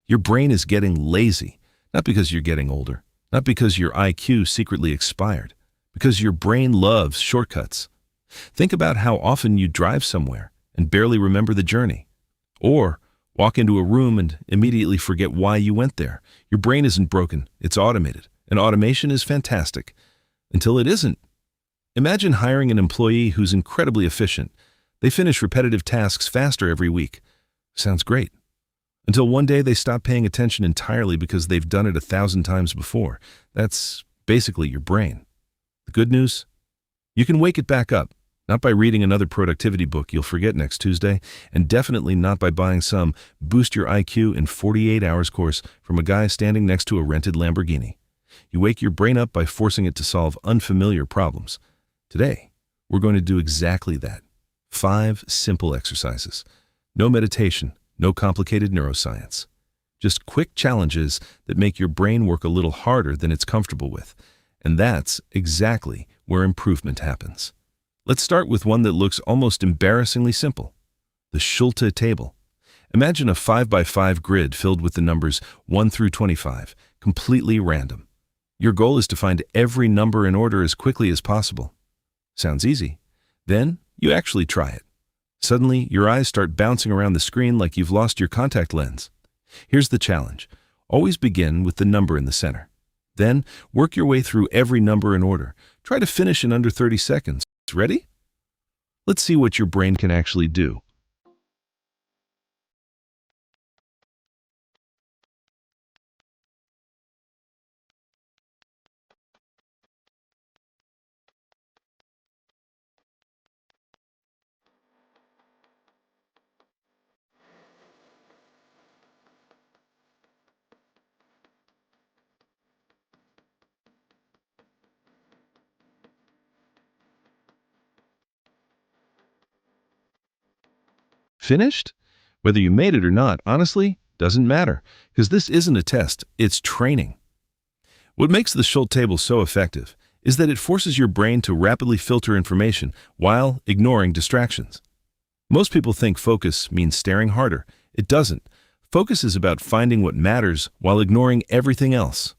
Your brain is getting lazy, not because you're getting older, not because your IQ secretly expired, because your brain loves shortcuts. Think about how often you drive somewhere and barely remember the journey, or walk into a room and immediately forget why you went there. Your brain isn't broken, it's automated, and automation is fantastic until it isn't. Imagine hiring an employee who's incredibly efficient. They finish repetitive tasks faster every week. Sounds great. Until one day they stop paying attention entirely because they've done it 1,000 times before. That's basically your brain. The good news? You can wake it back up, not by reading another productivity book you'll forget next Tuesday, and definitely not by buying some Boost Your IQ in 48 Hours course from a guy standing next to a rented Lamborghini. You wake your brain up by forcing it to solve unfamiliar problems. Today, we're going to do exactly that. 5 simple exercises. No meditation, no complicated neuroscience. Just quick challenges that make your brain work a little harder than it's comfortable with. And that's exactly where improvement happens. Let's start with one that looks almost embarrassingly simple. The Schulte Table. Imagine a 5x5 grid filled with the numbers 1 through 25, completely random. Your goal is to find every number in order as quickly as possible. Sounds easy. Then you actually try it. Suddenly, your eyes start bouncing around the screen like you've lost your contact lens. Here's the challenge. Always begin with the number in the center. Then, work your way through every number in order. Try to finish in under 30 seconds. Ready? Let's see what your brain can actually do. Finished? Whether you made it or not, honestly, doesn't matter, because this isn't a test, it's training. What makes the Schulte Table so effective is that it forces your brain to rapidly filter information while ignoring distractions. Most people think focus means staring harder. It doesn't. Focus is about finding what matters while ignoring everything else.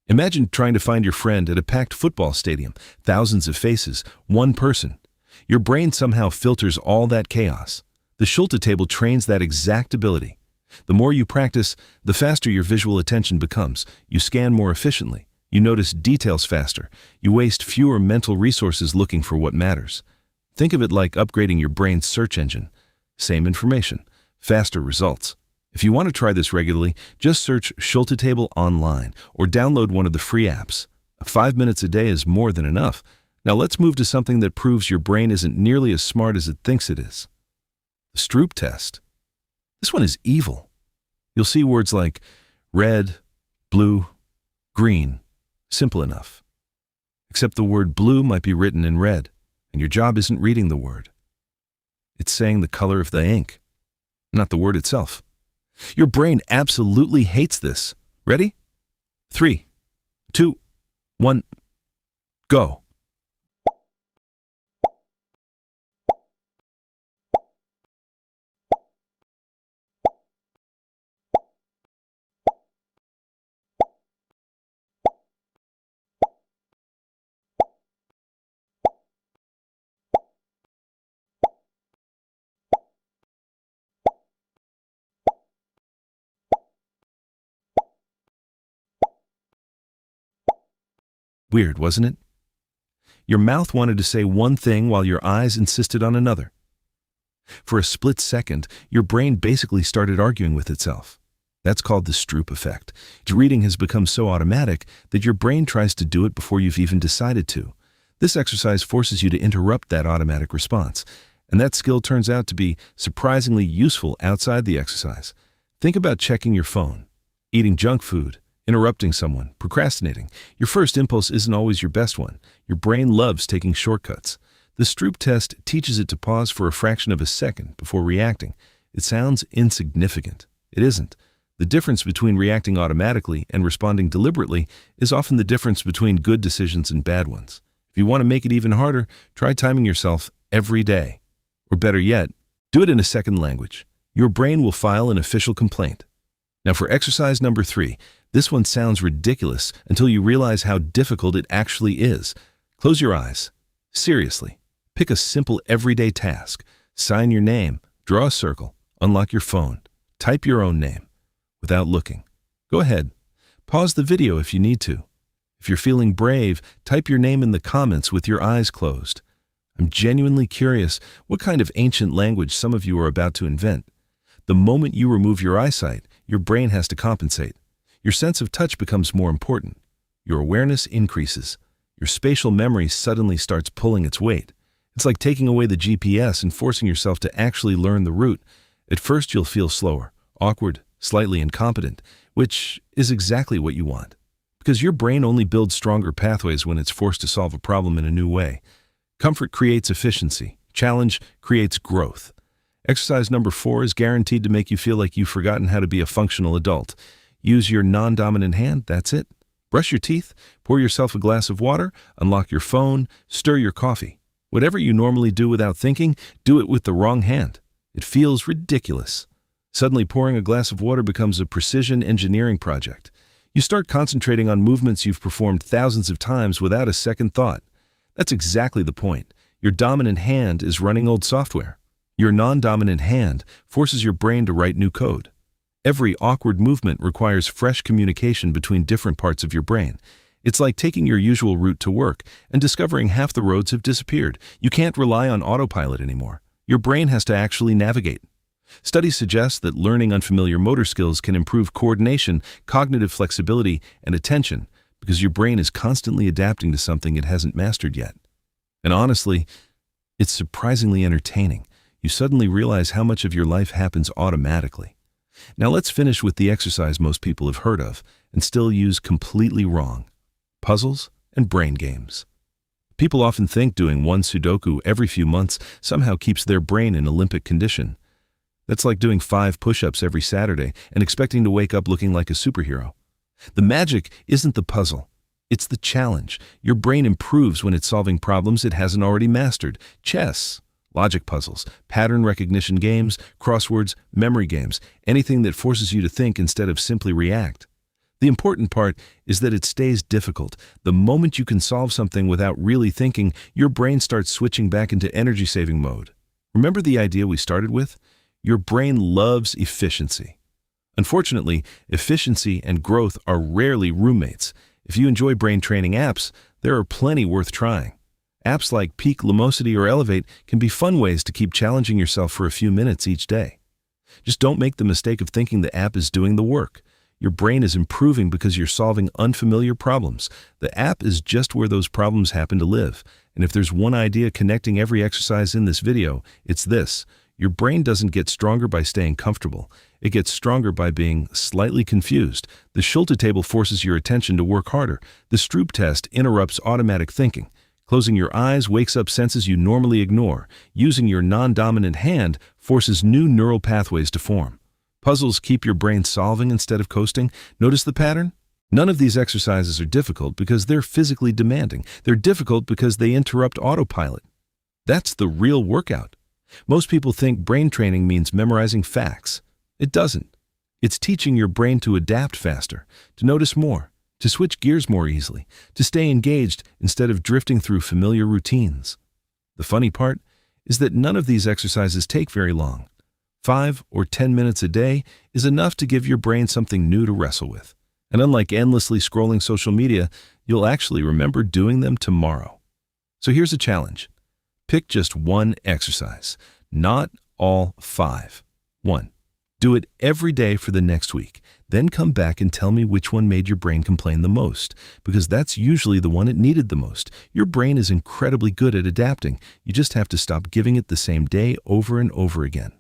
Imagine trying to find your friend at a packed football stadium, thousands of faces, one person. Your brain somehow filters all that chaos. The Schulte Table trains that exact ability. The more you practice, the faster your visual attention becomes. You scan more efficiently. You notice details faster. You waste fewer mental resources looking for what matters. Think of it like upgrading your brain's search engine. Same information, faster results. If you want to try this regularly, just search Schulte Table online or download one of the free apps. 5 minutes a day is more than enough. Now let's move to something that proves your brain isn't nearly as smart as it thinks it is. The Stroop Test. This one is evil. You'll see words like red, blue, green. Simple enough. Except the word blue might be written in red, and your job isn't reading the word. It's saying the color of the ink, not the word itself. Your brain absolutely hates this. Ready? 3, 2, 1, go. Weird, wasn't it? Your mouth wanted to say one thing while your eyes insisted on another. For a split second, your brain basically started arguing with itself. That's called the Stroop effect. Reading has become so automatic that your brain tries to do it before you've even decided to. This exercise forces you to interrupt that automatic response, and that skill turns out to be surprisingly useful outside the exercise. Think about checking your phone, eating junk food, interrupting someone, procrastinating. Your first impulse isn't always your best one. Your brain loves taking shortcuts. The Stroop test teaches it to pause for a fraction of a second before reacting. It sounds insignificant. It isn't. The difference between reacting automatically and responding deliberately is often the difference between good decisions and bad ones. If you want to make it even harder, try timing yourself every day. Or better yet, do it in a second language. Your brain will file an official complaint. Now for exercise number 3, this one sounds ridiculous until you realize how difficult it actually is. Close your eyes. Seriously, pick a simple everyday task. Sign your name, draw a circle, unlock your phone, type your own name without looking. Go ahead. Pause the video if you need to. If you're feeling brave, type your name in the comments with your eyes closed. I'm genuinely curious what kind of ancient language some of you are about to invent. The moment you remove your eyesight, your brain has to compensate. Your sense of touch becomes more important. Your awareness increases. Your spatial memory suddenly starts pulling its weight. It's like taking away the GPS and forcing yourself to actually learn the route. At first you'll feel slower, awkward, slightly incompetent, which is exactly what you want. Because your brain only builds stronger pathways when it's forced to solve a problem in a new way. Comfort creates efficiency. Challenge creates growth. Exercise number 4 is guaranteed to make you feel like you've forgotten how to be a functional adult. Use your non-dominant hand, that's it. Brush your teeth, pour yourself a glass of water, unlock your phone, stir your coffee. Whatever you normally do without thinking, do it with the wrong hand. It feels ridiculous. Suddenly pouring a glass of water becomes a precision engineering project. You start concentrating on movements you've performed thousands of times without a second thought. That's exactly the point. Your dominant hand is running old software. Your non-dominant hand forces your brain to write new code. Every awkward movement requires fresh communication between different parts of your brain. It's like taking your usual route to work and discovering half the roads have disappeared. You can't rely on autopilot anymore. Your brain has to actually navigate. Studies suggest that learning unfamiliar motor skills can improve coordination, cognitive flexibility, and attention because your brain is constantly adapting to something it hasn't mastered yet. And honestly, it's surprisingly entertaining. You suddenly realize how much of your life happens automatically. Now let's finish with the exercise most people have heard of and still use completely wrong: puzzles and brain games. People often think doing one Sudoku every few months somehow keeps their brain in Olympic condition. That's like doing 5 push-ups every Saturday and expecting to wake up looking like a superhero. The magic isn't the puzzle. It's the challenge. Your brain improves when it's solving problems it hasn't already mastered. Chess, logic puzzles, pattern recognition games, crosswords, memory games, anything that forces you to think instead of simply react. The important part is that it stays difficult. The moment you can solve something without really thinking, your brain starts switching back into energy-saving mode. Remember the idea we started with? Your brain loves efficiency. Unfortunately, efficiency and growth are rarely roommates. If you enjoy brain training apps, there are plenty worth trying. Apps like Peak, Lumosity, or Elevate can be fun ways to keep challenging yourself for a few minutes each day. Just don't make the mistake of thinking the app is doing the work. Your brain is improving because you're solving unfamiliar problems. The app is just where those problems happen to live. And if there's one idea connecting every exercise in this video, it's this: your brain doesn't get stronger by staying comfortable. It gets stronger by being slightly confused. The Schulte Table forces your attention to work harder. The Stroop Test interrupts automatic thinking. Closing your eyes wakes up senses you normally ignore. Using your non-dominant hand forces new neural pathways to form. Puzzles keep your brain solving instead of coasting. Notice the pattern? None of these exercises are difficult because they're physically demanding. They're difficult because they interrupt autopilot. That's the real workout. Most people think brain training means memorizing facts. It doesn't. It's teaching your brain to adapt faster, to notice more, to switch gears more easily, to stay engaged instead of drifting through familiar routines. The funny part is that none of these exercises take very long. 5 or 10 minutes a day is enough to give your brain something new to wrestle with. And unlike endlessly scrolling social media, you'll actually remember doing them tomorrow. So here's a challenge. Pick just one exercise, not all 5. 1. Do it every day for the next week. Then come back and tell me which one made your brain complain the most, because that's usually the one it needed the most. Your brain is incredibly good at adapting. You just have to stop giving it the same day over and over again.